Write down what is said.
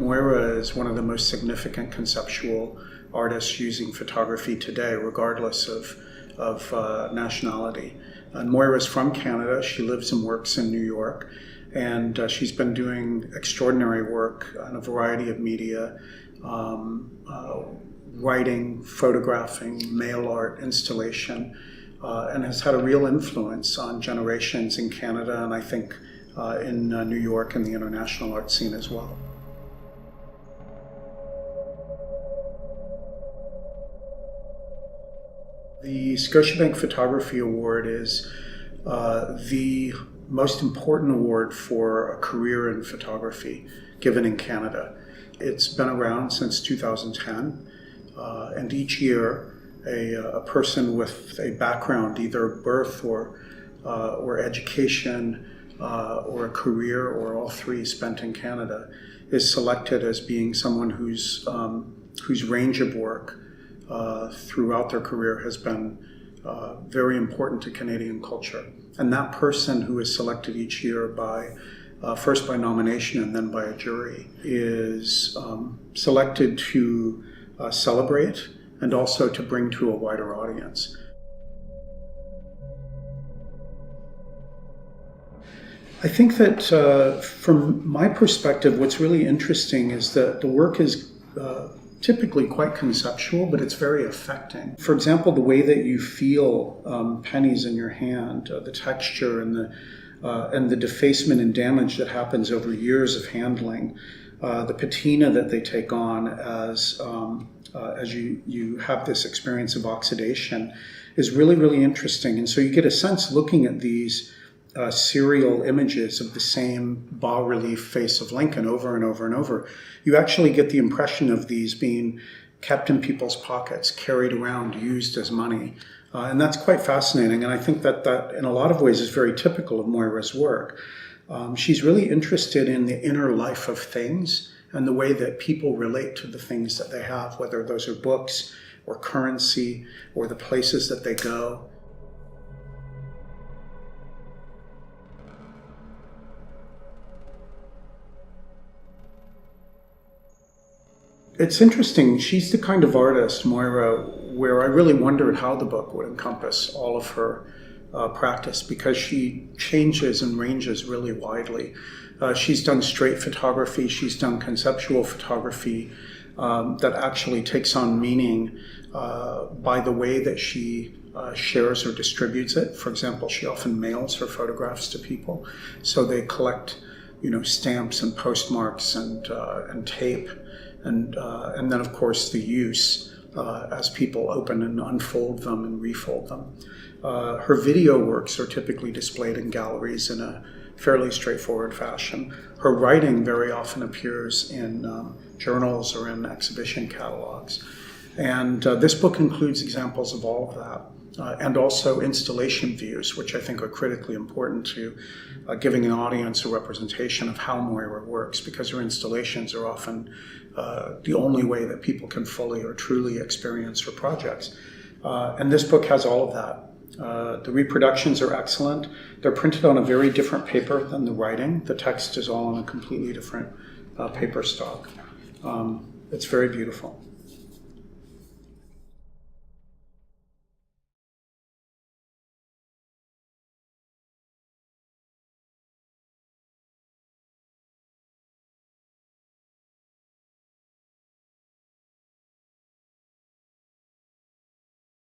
Moyra is one of the most significant conceptual artists using photography today, regardless of nationality. And Moyra is from Canada. She lives and works in New York, and she's been doing extraordinary work on a variety of media, writing, photographing, mail art, installation, and has had a real influence on generations in Canada, and I think in New York and the international art scene as well. The Scotiabank Photography Award is the most important award for a career in photography given in Canada. It's been around since 2010, and each year a person with a background, either birth or education, or a career, or all three spent in Canada, is selected as being someone whose range of work throughout their career has been very important to Canadian culture. And that person who is selected each year by first by nomination and then by a jury is selected to celebrate and also to bring to a wider audience. I think that from my perspective, what's really interesting is that the work is typically quite conceptual, but it's very affecting. For example, the way that you feel pennies in your hand, the texture and the defacement and damage that happens over years of handling, the patina that they take on as you have this experience of oxidation is really, really interesting. And so you get a sense looking at these serial images of the same bas-relief face of Lincoln over and over and over. You actually get the impression of these being kept in people's pockets, carried around, used as money. And that's quite fascinating. And I think that in a lot of ways is very typical of Moyra's work. She's really interested in the inner life of things and the way that people relate to the things that they have, whether those are books or currency or the places that they go. It's interesting. She's the kind of artist, Moyra, where I really wondered how the book would encompass all of her practice, because she changes and ranges really widely. She's done straight photography. She's done conceptual photography that actually takes on meaning by the way that she shares or distributes it. For example, she often mails her photographs to people, so they collect, stamps and postmarks and tape. And then, of course, the use as people open and unfold them and refold them. Her video works are typically displayed in galleries in a fairly straightforward fashion. Her writing very often appears in journals or in exhibition catalogs. And this book includes examples of all of that, and also installation views, which I think are critically important to giving an audience a representation of how Moyra works, because her installations are often the only way that people can fully or truly experience her projects. And this book has all of that. The reproductions are excellent. They're printed on a very different paper than the writing. The text is all on a completely different paper stock. It's very beautiful.